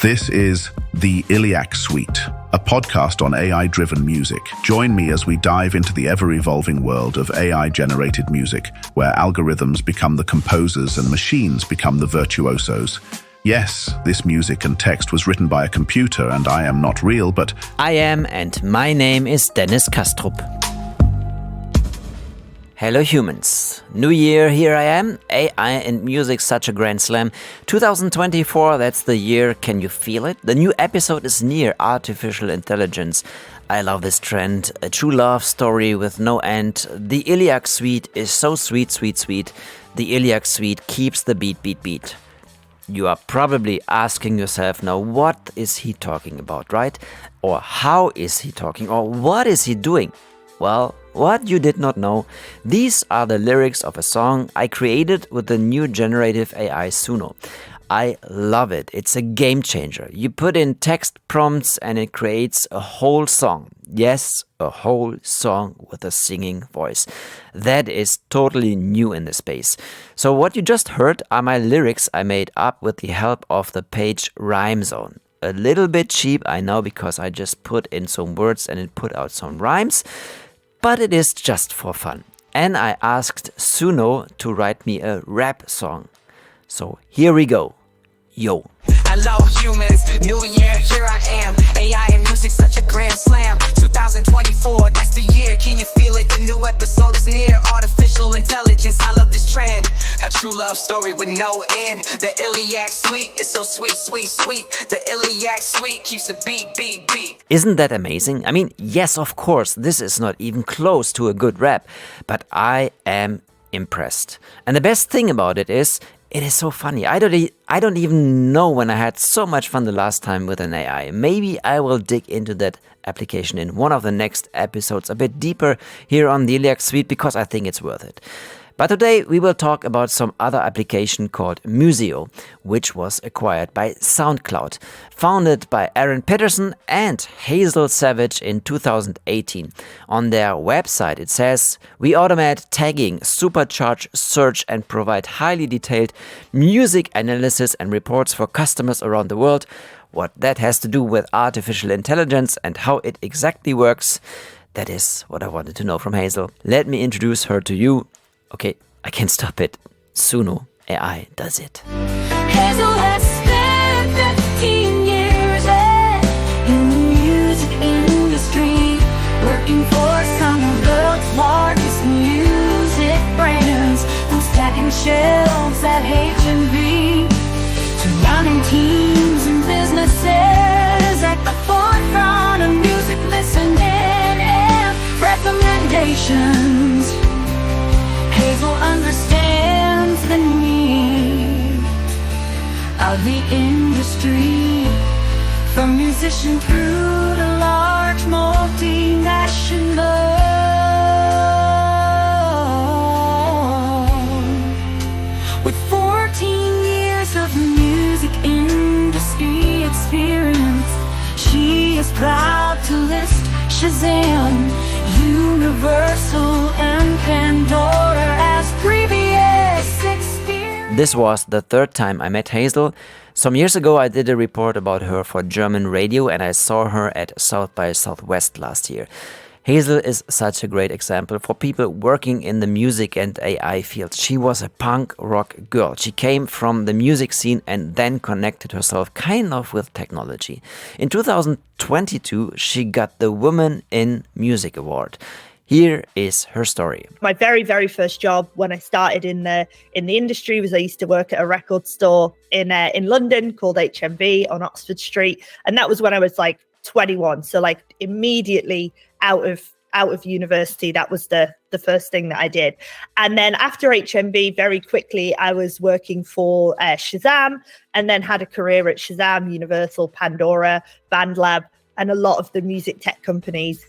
This is the Illiac Suite, a podcast on AI-driven music. Join me as we dive into the ever-evolving world of AI-generated music, where algorithms become the composers and machines become the virtuosos. Yes, this music and text was written by a computer, and I am not real, but I am, and my name is Dennis Kastrup. Hello humans. New year, here I am. AI and music, such a grand slam. 2024, that's the year. Can you feel it? The new episode is near, artificial intelligence. I love this trend. A true love story with no end. The Illiac Suite is so sweet, sweet, sweet. The Illiac Suite keeps the beat. You are probably asking yourself now, what is he talking about, right? Or how is he talking? Or what is he doing? Well, what you did not know, these are the lyrics of a song I created with the new generative AI Suno. I love it. It's a game changer. You put in text prompts and it creates a whole song. Yes, a whole song with a singing voice. That is totally new in the space. So what you just heard are my lyrics I made up with the help of the page Rhyme Zone. A little bit cheap, I know, because I just put in some words and it put out some rhymes. But it is just for fun. And I asked Suno to write me a rap song. So here we go. Yo. Hello humans, new year, here I am. AI and music, such a grand slam. 2024, that's the year, can you feel it? The new episode is near, artificial intelligence, I love this trend. A true love story with no end. The Illiac Suite is so sweet, sweet, sweet. The Illiac Suite keeps a beat. Isn't that amazing? I mean, yes, of course, this is not even close to a good rap, but I am impressed. And the best thing about it is so funny. I don't even know when I had so much fun the last time with an AI. Maybe I will dig into that application in one of the next episodes a bit deeper here on the Illiac Suite because I think it's worth it. But today we will talk about some other application called Musiio, which was acquired by Soundcloud, founded by Aaron Peterson and Hazel Savage in 2018. On their website it says, "We automate tagging, supercharge search and provide highly detailed music analysis and reports for customers around the world." What that has to do with artificial intelligence and how it exactly works, that is what I wanted to know from Hazel. Let me introduce her to you. Okay, I can't stop it. Suno AI does it. Hazel has spent 15 years in the music industry, working for some of the world's largest music brands, from stacking shelves at H&B to running teams and businesses at the forefront of music listening and recommendations. Hazel understands the need of the industry, from musician through to large multinational. With 14 years of music industry experience, she is proud to list Shazam, Universal, and Pandora as previous experience. This was the third time I met Hazel. Some years ago I did a report about her for German radio and I saw her at South by Southwest last year. Hazel is such a great example for people working in the music and AI field. She was a punk rock girl. She came from the music scene and then connected herself kind of with technology. In 2022, she got the Woman in Music Award. Here is her story. My very, very first job when I started in the industry was I used to work at a record store in London called HMV on Oxford Street, and that was when I was like 21. So like immediately out of university, that was the first thing that I did. And then after HMV, very quickly I was working for Shazam, and then had a career at Shazam, Universal, Pandora, BandLab, and a lot of the music tech companies.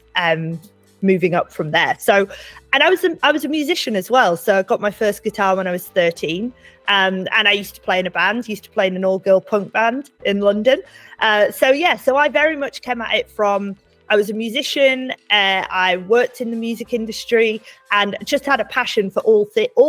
Moving up from there. So, and I was a musician as well. So I got my first guitar when I was 13. And I used to play in a band, used to play in an all-girl punk band in London. So I very much came at it from, I was a musician, I worked in the music industry, and just had a passion for all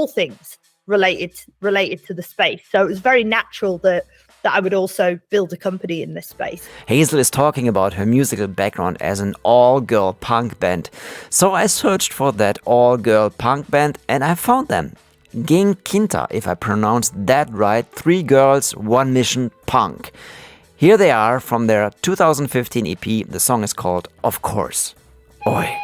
things related to the space. So it was very natural that that I would also build a company in this space. Hazel is talking about her musical background as an all-girl punk band. So I searched for that all-girl punk band and I found them. Ginkinta, if I pronounced that right, 3 girls, 1 mission, punk. Here they are from their 2015 EP. The song is called Of Course. Oi.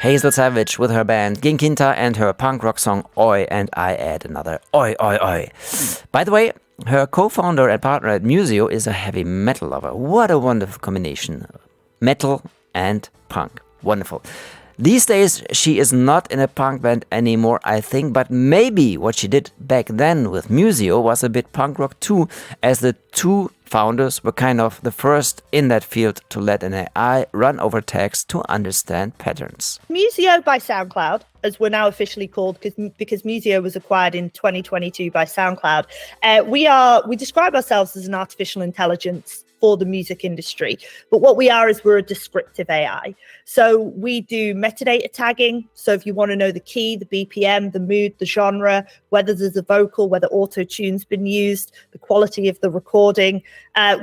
Hazel Savage with her band Ginkinta and her punk rock song Oi, and I add another Oi, Oi, Oi. By the way, her co-founder and partner at Musiio is a heavy metal lover. What a wonderful combination. Metal and punk. Wonderful. These days, she is not in a punk band anymore, I think, but maybe what she did back then with Musiio was a bit punk rock too, as the two founders were kind of the first in that field to let an AI run over text to understand patterns. Musiio by Soundcloud, as we're now officially called, because Musiio was acquired in 2022 by Soundcloud. We describe ourselves as an artificial intelligence for the music industry, but what we are is we're a descriptive AI. So we do metadata tagging. So if you want to know the key, the BPM, the mood, the genre, whether there's a vocal, whether auto-tune's been used, the quality of the recording,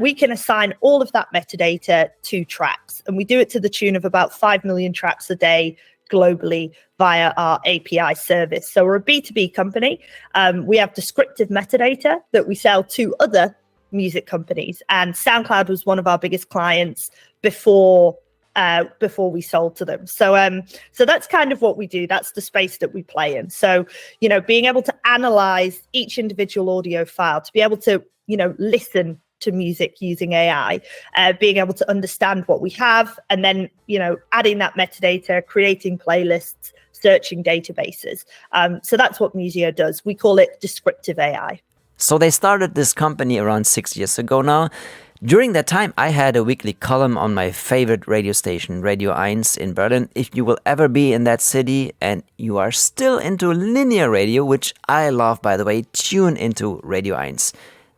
we can assign all of that metadata to tracks. And we do it to the tune of about 5 million tracks a day globally via our API service. So we're a B2B company. We have descriptive metadata that we sell to other music companies, and SoundCloud was one of our biggest clients before we sold to them. So that's kind of what we do. That's the space that we play in. So, being able to analyze each individual audio file, to be able to, listen to music using AI, being able to understand what we have, and then, adding that metadata, creating playlists, searching databases. So that's what Musiio does. We call it descriptive AI. So they started this company around 6 years ago now. During that time, I had a weekly column on my favorite radio station, Radio 1 in Berlin. If you will ever be in that city and you are still into linear radio, which I love, by the way, tune into Radio 1.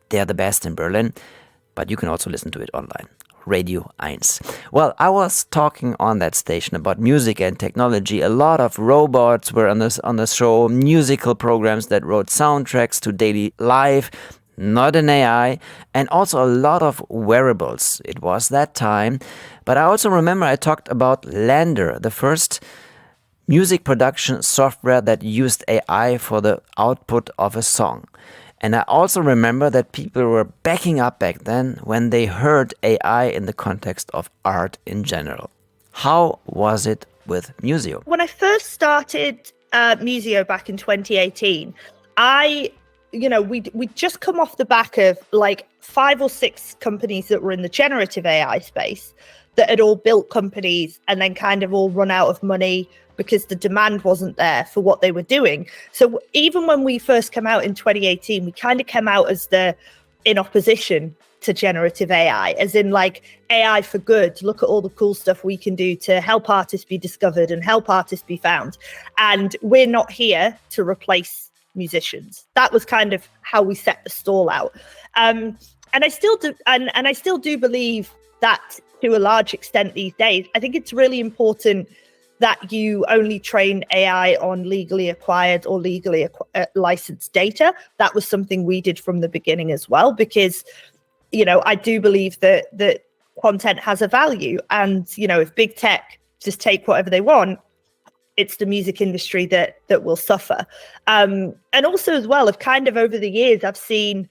They are the best in Berlin, but you can also listen to it online. Radio 1. Well, I was talking on that station about music and technology. A lot of robots were on the show, musical programs that wrote soundtracks to daily life. not an AI, and also a lot of wearables. It was that time. But I also remember I talked about Lander, the first music production software that used AI for the output of a song. And I also remember that people were backing up back then when they heard AI in the context of art in general. How was it with Musiio? When I first started Musiio back in 2018, we'd just come off the back of like 5 or 6 companies that were in the generative AI space that had all built companies and then kind of all run out of money because the demand wasn't there for what they were doing. So even when we first came out in 2018, we kind of came out as in opposition to generative AI, as in like AI for good. Look at all the cool stuff we can do to help artists be discovered and help artists be found. And we're not here to replace musicians. That was kind of how we set the stall out. And I still do, and I still do believe that to a large extent these days. I think it's really important that you only train AI on legally acquired or legally licensed data. That was something we did from the beginning as well, because, I do believe that content has a value. And, if big tech just take whatever they want, it's the music industry that will suffer. And also as well, of kind of over the years, I've seen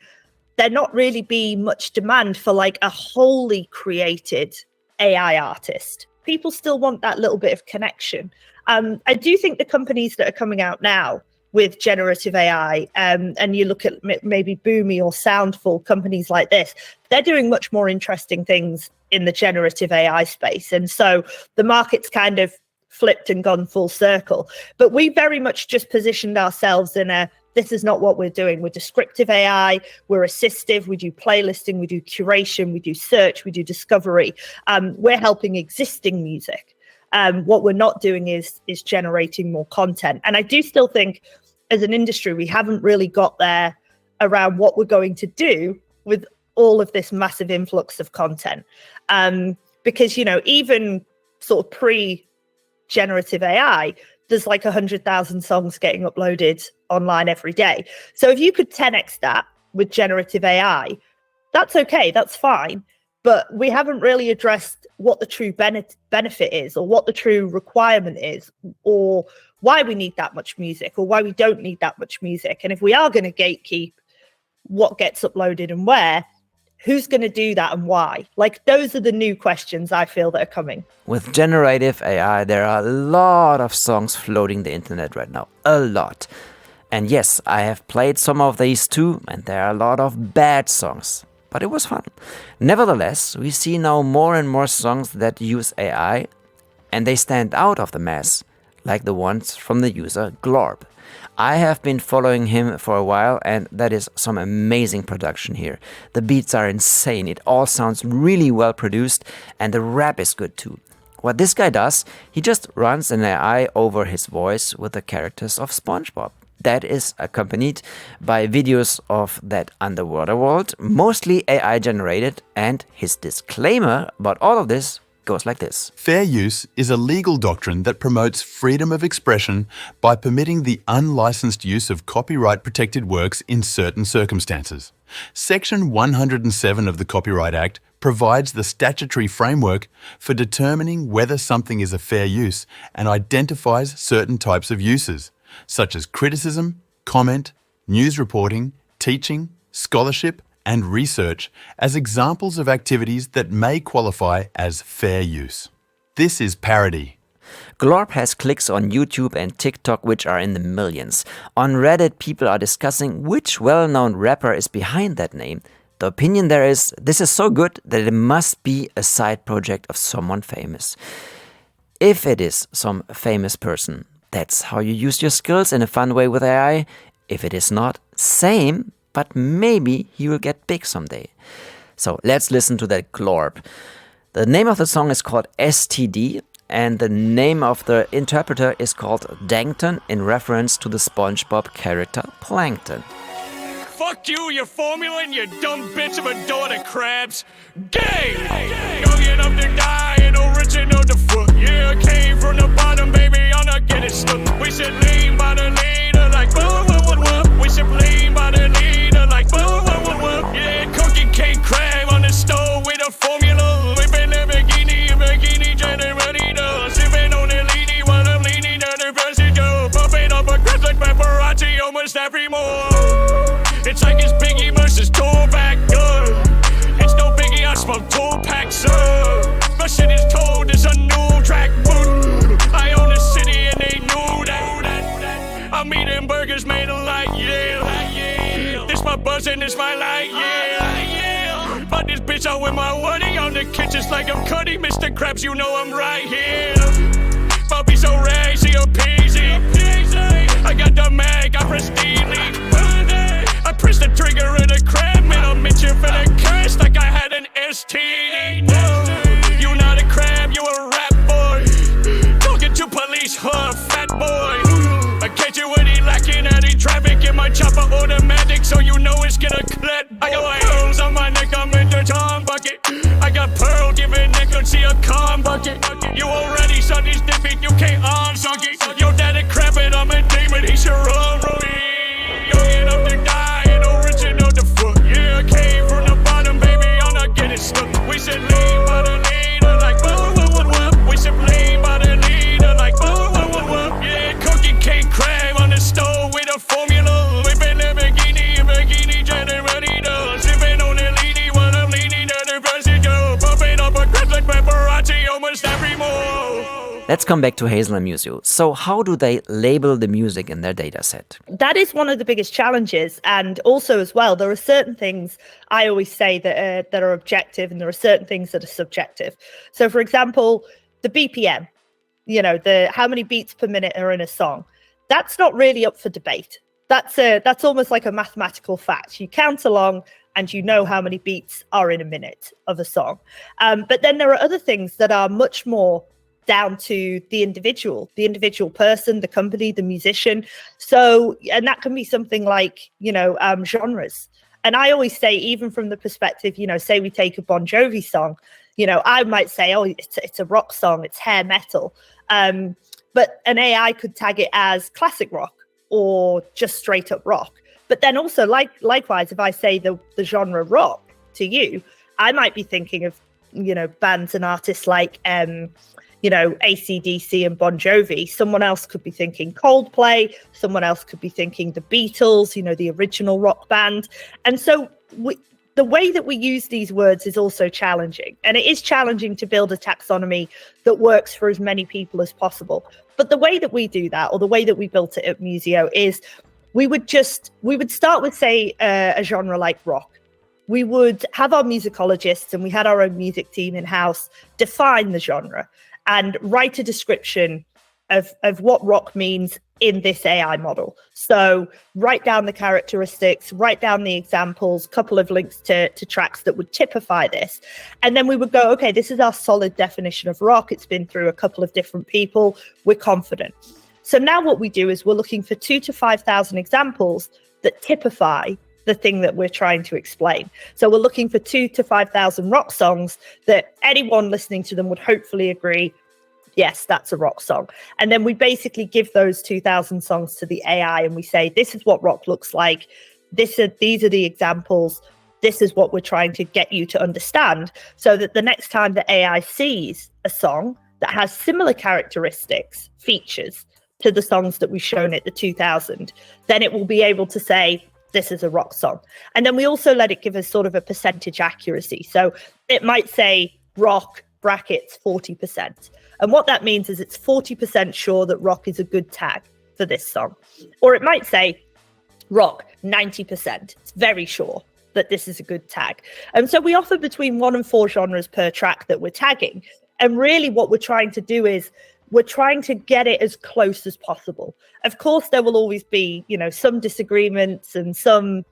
there not really be much demand for like a wholly created AI artist. People still want that little bit of connection. I do think the companies that are coming out now with generative AI, and you look at maybe Boomy or Soundful, companies like this, they're doing much more interesting things in the generative AI space. And so the market's kind of flipped and gone full circle. But we very much just positioned ourselves in this is not what we're doing. We're descriptive AI, we're assistive, we do playlisting, we do curation, we do search, we do discovery. We're helping existing music. What we're not doing is generating more content. And I do still think as an industry, we haven't really got there around what we're going to do with all of this massive influx of content. Because, even sort of pre-generative AI, there's like 100,000 songs getting uploaded online every day. So if you could 10x that with generative AI, that's okay, that's fine. But we haven't really addressed what the true benefit is, or what the true requirement is, or why we need that much music, or why we don't need that much music. And if we are going to gatekeep what gets uploaded and where, who's going to do that and why? Like, those are the new questions I feel that are coming. With generative AI, there are a lot of songs floating the internet right now. A lot. And yes, I have played some of these too, and there are a lot of bad songs. But it was fun. Nevertheless, we see now more and more songs that use AI, and they stand out of the mass, like the ones from the user Glorb. I have been following him for a while, and that is some amazing production here. The beats are insane, it all sounds really well produced, and the rap is good too. What this guy does, he just runs an AI over his voice with the characters of SpongeBob. That is accompanied by videos of that underwater world, mostly AI generated, and his disclaimer about all of this goes like this. Fair use is a legal doctrine that promotes freedom of expression by permitting the unlicensed use of copyright-protected works in certain circumstances. Section 107 of the Copyright Act provides the statutory framework for determining whether something is a fair use and identifies certain types of uses, such as criticism, comment, news reporting, teaching, scholarship, and research as examples of activities that may qualify as fair use. This is parody. Glorb has clicks on YouTube and TikTok which are in the millions. On Reddit, people are discussing which well-known rapper is behind that name. The opinion there is, this is so good that it must be a side project of someone famous. If it is some famous person, that's how you use your skills in a fun way with AI. If it is not, same, but maybe he will get big someday. So let's listen to that Glorb. The name of the song is called STD, and the name of the interpreter is called Dankton, in reference to the SpongeBob character Plankton. Fuck you, your formula, and your dumb bitch of a daughter crabs. Gang! Young enough to die and original to fuck. Yeah, I came from the bottom, baby, I'm not getting stuck. We should lean by the leader like whoa, whoa, whoa, whoa. We should lean by the leader like whoa, whoa, whoa, whoa. full pack, sir. My shit is cold, it's a new track. I own the city and they knew that. I'm eating burgers made of light, yeah. This my buzz and this my light, yeah. Fuck this bitch out with my woody on the kitchens like I'm Cuddy. Mr. Krabs, you know I'm right here. Puppy so rag, she a peasy. I got the mag, I press delete. I press the trigger of the crab, man, I'm itching for the curse like I had an STD. You not a crab, you a rap boy. Talking to police, fat boy. I catch you when he lacking at the traffic in my chopper automatic, so you know it's gonna clap. I got pearls on my neck, I'm in the Tom bucket. I got pearl giving nigga, see a calm bucket. You already saw this defeat, you can't unsunk it. Your daddy crap it, I'm a demon, he should run, Rory. Young enough to die, and original the fuck. Yeah, I came from the bottom, baby, I'm not getting stuck. We should lean by the leader, like whoop. We should lean by the leader, like whoop. Yeah, cookie cake crab on the stove with a formula. Whipping the bikini, ready to sipping on the leady while I'm leaning to the bicycle. Bumping up a crest like paparazzi almost every move. Let's come back to Hazel and Musiio. So how do they label the music in their data set? That is one of the biggest challenges. And also as well, there are certain things I always say that are objective and there are certain things that are subjective. So for example, the BPM, the how many beats per minute are in a song, that's not really up for debate. That's almost like a mathematical fact. You count along and you know how many beats are in a minute of a song. But then there are other things that are much more down to the individual person, the company, the musician. So, and that can be something like, genres. And I always say, even from the perspective, say we take a Bon Jovi song, I might say, oh, it's a rock song, it's hair metal. But an AI could tag it as classic rock or just straight up rock. But then also, likewise, if I say the genre rock to you, I might be thinking of, bands and artists like, AC/DC and Bon Jovi. Someone else could be thinking Coldplay. Someone else could be thinking the Beatles, the original rock band. And so the way that we use these words is also challenging. And it is challenging to build a taxonomy that works for as many people as possible. But the way that we do that, or the way that we built it at Musiio, is we would start with, say, a genre like rock. We would have our musicologists, and we had our own music team in-house, define the genre and write a description of what rock means in this AI model. So write down the characteristics, write down the examples, couple of links to tracks that would typify this. And then we would go, okay, this is our solid definition of rock. It's been through a couple of different people. We're confident. So now what we do is we're looking for 2,000 to 5,000 examples that typify the thing that we're trying to explain. So we're looking for 2,000 to 5,000 rock songs that anyone listening to them would hopefully agree, yes, that's a rock song. And then we basically give those 2,000 songs to the AI and we say, this is what rock looks like. These are the examples. This is what we're trying to get you to understand, so that the next time the AI sees a song that has similar characteristics, features to the songs that we've shown it, the 2,000, then it will be able to say, this is a rock song. And then we also let it give us sort of a percentage accuracy. So it might say rock brackets 40%. And what that means is it's 40% sure that rock is a good tag for this song. Or it might say rock 90%. It's very sure that this is a good tag. And so we offer between 1 and 4 genres per track that we're tagging. And really what we're trying to do is we're trying to get it as close as possible. Of course, there will always be, some disagreements and some,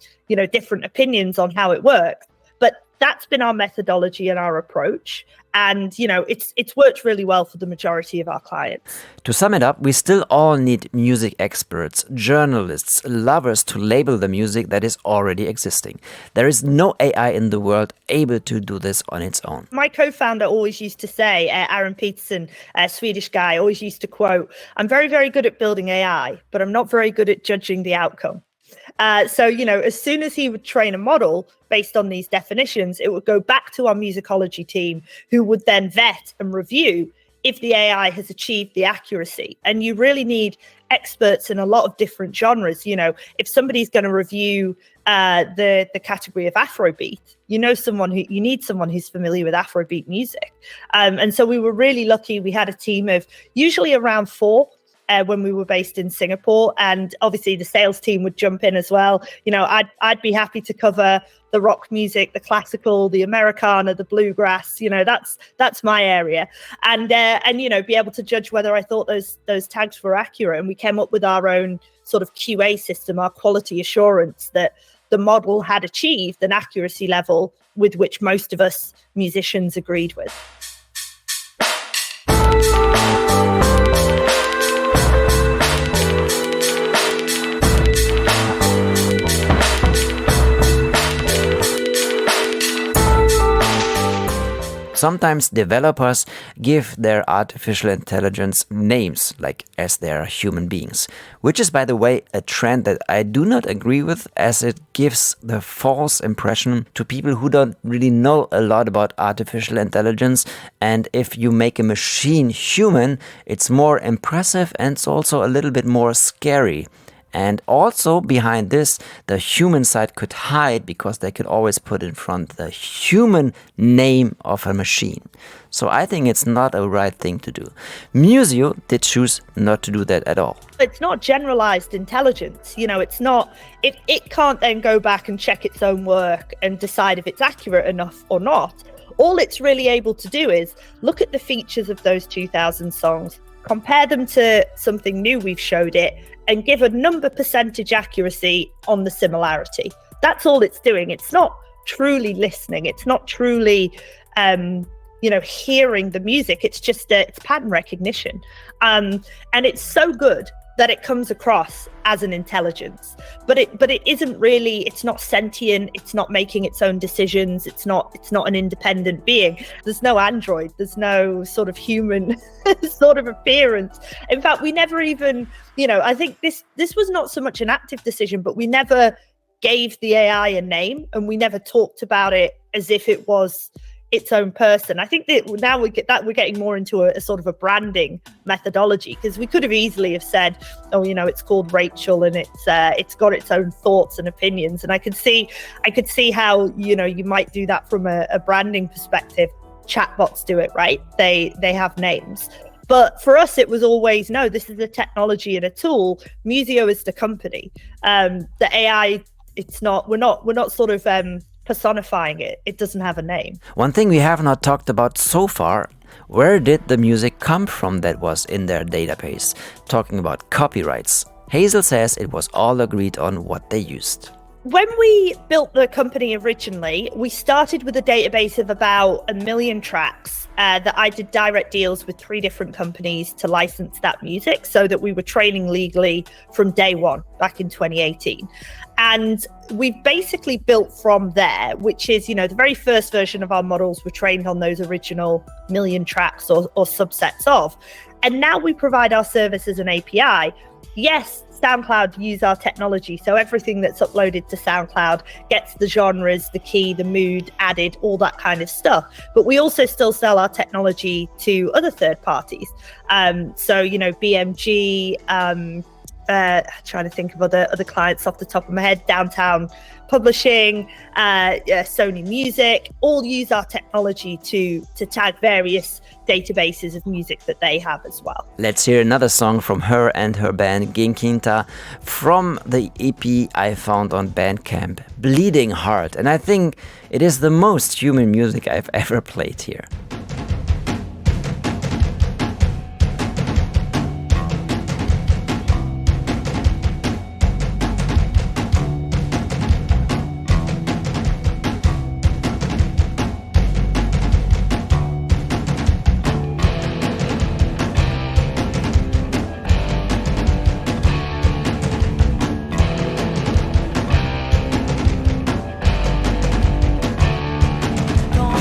different opinions on how it works. But that's been our methodology and our approach. And, it's worked really well for the majority of our clients. To sum it up, we still all need music experts, journalists, lovers to label the music that is already existing. There is no AI in the world able to do this on its own. My co-founder always used to say, Aaron Peterson, a Swedish guy, always used to quote, I'm very, very good at building AI, but I'm not very good at judging the outcome. So, as soon as he would train a model based on these definitions, it would go back to our musicology team, who would then vet and review if the AI has achieved the accuracy. And you really need experts in a lot of different genres. If somebody's going to review the category of Afrobeat. You need someone who's familiar with Afrobeat music. And so we were really lucky. We had a team of usually around 4 when we were based in Singapore, and obviously the sales team would jump in as well. I'd be happy to cover the rock music, the classical, the Americana, the bluegrass. That's my area, and be able to judge whether I thought those tags were accurate. And we came up with our own sort of QA system, our quality assurance that the model had achieved an accuracy level with which most of us musicians agreed with. Sometimes developers give their artificial intelligence names, like as they are human beings, which is, by the way, a trend that I do not agree with, as it gives the false impression to people who don't really know a lot about artificial intelligence. And if you make a machine human, it's more impressive and it's also a little bit more scary. And also behind this, the human side could hide because they could always put in front the human name of a machine. So I think it's not a right thing to do. Musiio did choose not to do that at all. It's not generalized intelligence. It's not, it can't then go back and check its own work and decide if it's accurate enough or not. All it's really able to do is look at the features of those 2,000 songs, compare them to something new we've showed it, and give a number percentage accuracy on the similarity. That's all it's doing. It's not truly listening. It's not truly, hearing the music. It's just it's pattern recognition. And it's so good that it comes across as an intelligence, but it isn't really. It's not sentient. It's not making its own decisions. It's not an independent being. There's no android. There's no sort of human sort of appearance. In fact, we never even, I think this was not so much an active decision, but we never gave the AI a name, and we never talked about it as if it was its own person. I think that now we're getting more into a sort of a branding methodology, because we could have easily have said, it's called Rachel and it's got its own thoughts and opinions. And I could see how, you might do that from a branding perspective. Chatbots do it, right? They have names. But for us, it was always, no, this is a technology and a tool. Musiio is the company. The AI, it's not, we're not sort of personifying it. It doesn't have a name. One thing we have not talked about so far, where did the music come from that was in their database? Talking about copyrights. Hazel says it was all agreed on what they used. When we built the company originally, we started with a database of about 1 million tracks that I did direct deals with 3 different companies to license that music, so that we were training legally from day one back in 2018. And we've basically built from there, which is, the very first version of our models were trained on those original 1 million tracks or subsets of. And now we provide our service as an API. Yes, SoundCloud use our technology, so everything that's uploaded to SoundCloud gets the genres, the key, the mood added, all that kind of stuff. But we also still sell our technology to other third parties. BMG, trying to think of other clients off the top of my head, Downtown Publishing, Sony Music, all use our technology to tag various databases of music that they have as well. Let's hear another song from her and her band Ginkinta from the EP I found on Bandcamp, Bleeding Heart. And I think it is the most human music I've ever played here. Don't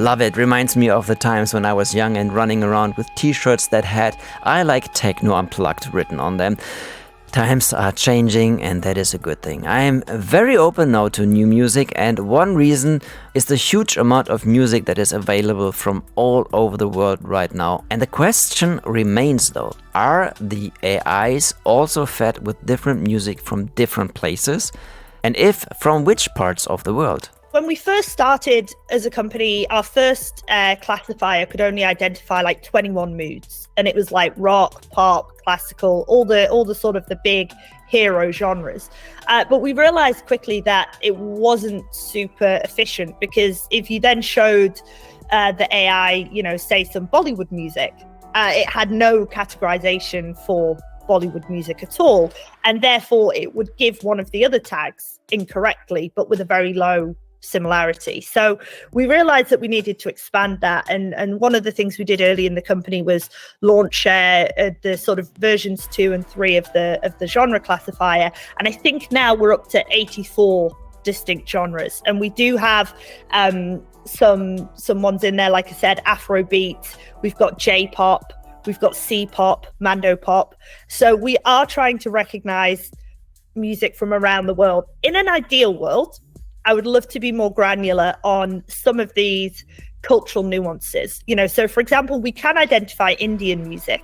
Love it. Reminds me of the times when I was young and running around with t-shirts that had "I like techno unplugged" written on them. Times are changing, and that is a good thing. I am very open now to new music, and one reason is the huge amount of music that is available from all over the world right now. And the question remains though, are the AIs also fed with different music from different places? And if, from which parts of the world? When we first started as a company, our first classifier could only identify like 21 moods, and it was like rock, pop, classical, all the sort of the big hero genres. But we realized quickly that it wasn't super efficient, because if you then showed the AI, say some Bollywood music, it had no categorization for Bollywood music at all, and therefore it would give one of the other tags incorrectly, but with a very low similarity. So we realized that we needed to expand that, and one of the things we did early in the company was launch the sort of versions 2 and 3 of the genre classifier, and I think now we're up to 84 distinct genres, and we do have some ones in there, like I said, Afrobeat, we've got J-pop, we've got C-pop, Mando pop. So we are trying to recognize music from around the world. In an ideal world, I would love to be more granular on some of these cultural nuances. So for example, we can identify Indian music,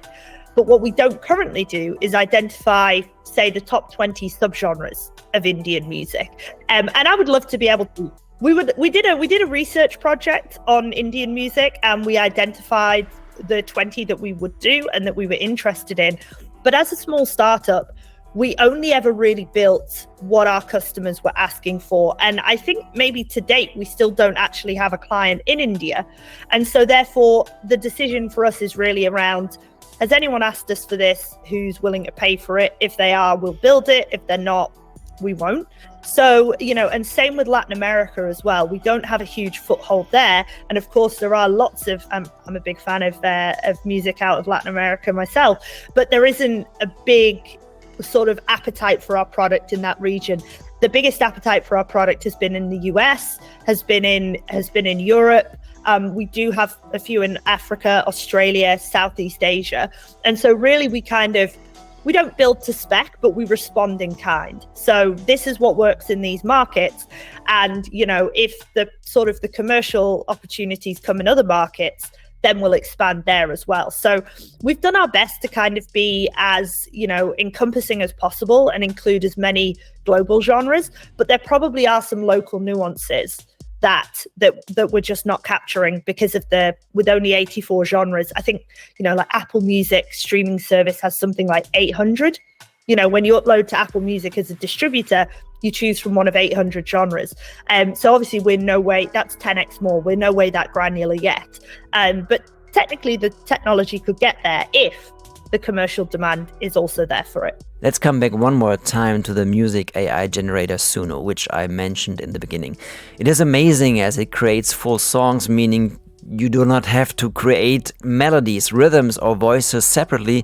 but what we don't currently do is identify, say, the top 20 subgenres of Indian music. And I would love to be able to. We did a research project on Indian music, and we identified the 20 that we would do and that we were interested in. But as a small startup, we only ever really built what our customers were asking for. And I think maybe to date, we still don't actually have a client in India. And so therefore, the decision for us is really around, has anyone asked us for this? Who's willing to pay for it? If they are, we'll build it. If they're not, we won't. So, and same with Latin America as well. We don't have a huge foothold there. And of course, there are lots of, I'm a big fan of music out of Latin America myself, but there isn't a big sort of appetite for our product in that region. The biggest appetite for our product has been in the US, has been in Europe. We do have a few in Africa, Australia, Southeast Asia. And so really we don't build to spec, but we respond in kind. So this is what works in these markets. And, if the sort of the commercial opportunities come in other markets, then we'll expand there as well. So we've done our best to kind of be as, encompassing as possible and include as many global genres, but there probably are some local nuances that we're just not capturing because of with only 84 genres. I think, like Apple Music streaming service has something like 800. When you upload to Apple Music as a distributor, you choose from one of 800 genres. So obviously we're no way, that's 10x more. We're no way that granular yet. But technically the technology could get there if the commercial demand is also there for it. Let's come back one more time to the music AI generator Suno, which I mentioned in the beginning. It is amazing as it creates full songs, meaning you do not have to create melodies, rhythms, or voices separately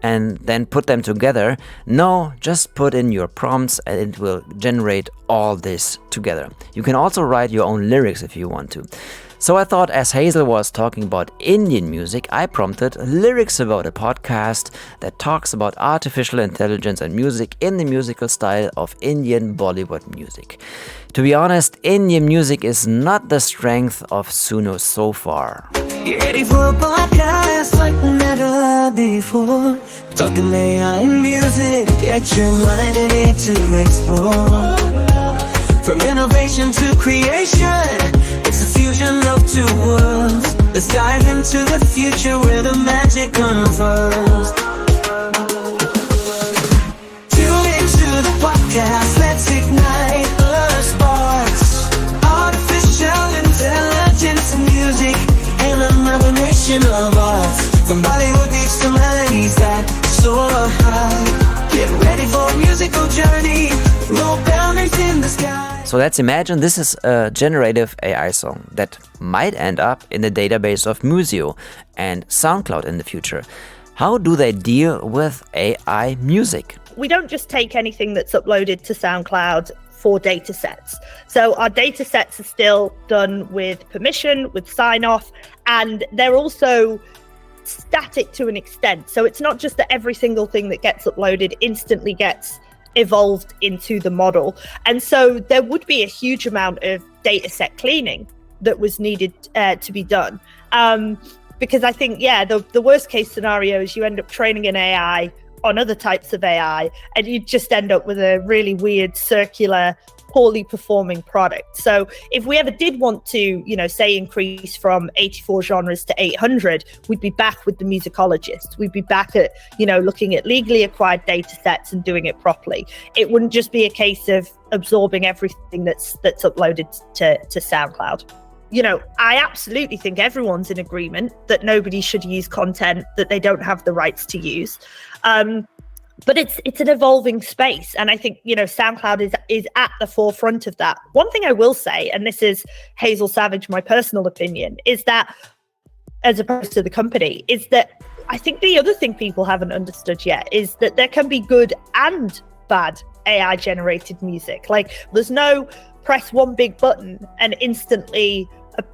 and then put them together. No, just put in your prompts and it will generate all this together. You can also write your own lyrics if you want to. So I thought, as Hazel was talking about Indian music, I prompted lyrics about a podcast that talks about artificial intelligence and music in the musical style of Indian Bollywood music. To be honest, Indian music is not the strength of Suno so far. You ready for a podcast like never before? Talking AI and music, get your mind ready to explore. From innovation to creation, it's a fusion of two worlds. Let's dive into the future where the magic unfolds. Tune into the podcast, let's ignite the sparks. Artificial intelligence and music, an amalgamation of us. From Bollywood beats to melodies that soar high. Get ready for a musical journey, no boundaries in the sky. So let's imagine this is a generative AI song that might end up in the database of Musiio and Soundcloud in the future. How do they deal with AI music? We don't just take anything that's uploaded to SoundCloud for data sets. So our data sets are still done with permission, with sign off, and they're also static to an extent. So it's not just that every single thing that gets uploaded instantly gets evolved into the model. And so there would be a huge amount of data set cleaning that was needed to be done. Because I think, the worst case scenario is you end up training an AI on other types of AI, and you just end up with a really weird, circular, poorly performing product. So if we ever did want to, say increase from 84 genres to 800, we'd be back with the musicologists. We'd be back at, looking at legally acquired data sets and doing it properly. It wouldn't just be a case of absorbing everything that's uploaded to SoundCloud. I absolutely think everyone's in agreement that nobody should use content that they don't have the rights to use. But it's an evolving space. And I think, SoundCloud is at the forefront of that. One thing I will say, and this is Hazel Savage, my personal opinion, is that, as opposed to the company, is that I think the other thing people haven't understood yet is that there can be good and bad AI generated music. Like, there's no press one big button and instantly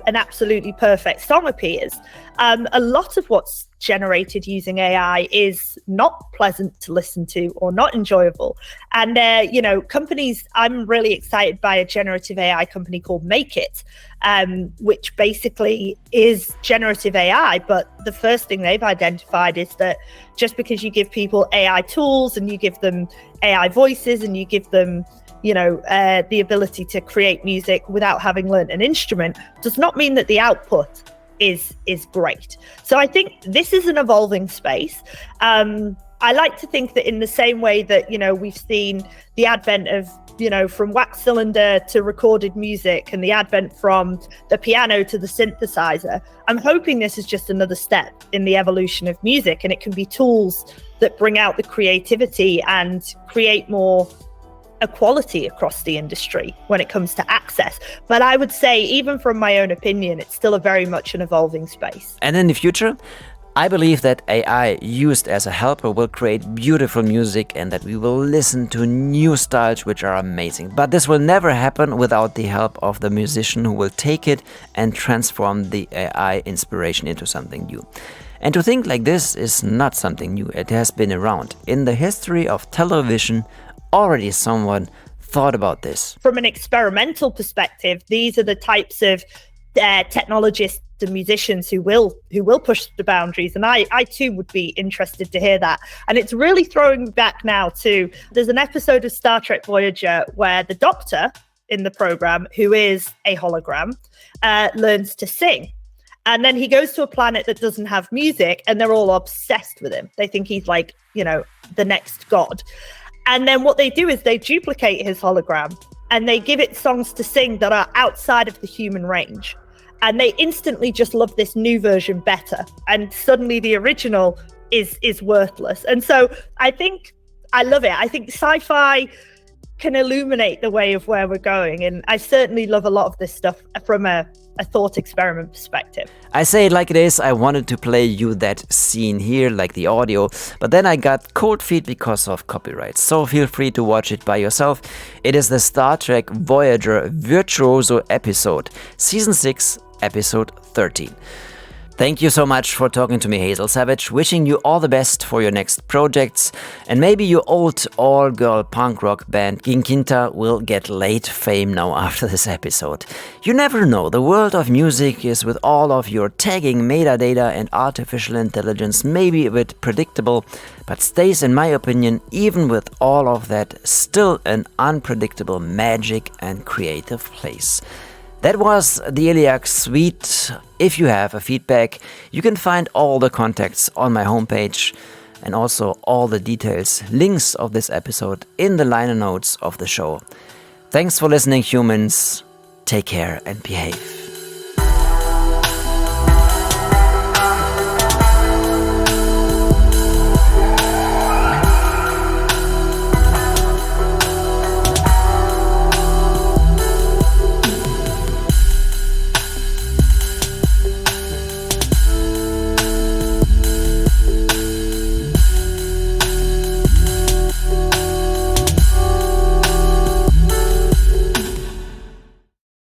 an absolutely perfect song appears. A lot of what's generated using AI is not pleasant to listen to or not enjoyable. And, companies, I'm really excited by a generative AI company called Make It, which basically is generative AI. But the first thing they've identified is that just because you give people AI tools and you give them AI voices and you give them the ability to create music without having learned an instrument does not mean that the output is great. So I think this is an evolving space. I like to think that in the same way that, we've seen the advent of, from wax cylinder to recorded music and the advent from the piano to the synthesizer, I'm hoping this is just another step in the evolution of music, and it can be tools that bring out the creativity and create more equality across the industry when it comes to access. But I would say, even from my own opinion, it's still a very much an evolving space. And in the future, I believe that AI used as a helper will create beautiful music and that we will listen to new styles which are amazing. But this will never happen without the help of the musician who will take it and transform the AI inspiration into something new. And to think like this is not something new. It has been around. In the history of television, already someone thought about this. From an experimental perspective, these are the types of technologists and musicians who will push the boundaries. And I too would be interested to hear that. And it's really throwing me back now to, there's an episode of Star Trek Voyager where the Doctor in the program, who is a hologram, learns to sing. And then he goes to a planet that doesn't have music, and they're all obsessed with him. They think he's like, the next god. And then what they do is they duplicate his hologram and they give it songs to sing that are outside of the human range. And they instantly just love this new version better. And suddenly the original is worthless. And so I think I love it. I think sci-fi can illuminate the way of where we're going. And I certainly love a lot of this stuff from a thought experiment perspective. I say it like it is. I wanted to play you that scene here, like the audio, but then I got cold feet because of copyright. So feel free to watch it by yourself. It is the Star Trek Voyager Virtuoso episode, Season 6, Episode 13. Thank you so much for talking to me, Hazel Savage. Wishing you all the best for your next projects. And maybe your old all-girl punk rock band Ginkinta will get late fame now after this episode. You never know. The world of music is, with all of your tagging, metadata and artificial intelligence, maybe a bit predictable, but stays, in my opinion, even with all of that, still an unpredictable magic and creative place. That was the Illiac Suite. If you have a feedback, you can find all the contacts on my homepage and also all the details, links of this episode in the liner notes of the show. Thanks for listening, humans. Take care and behave.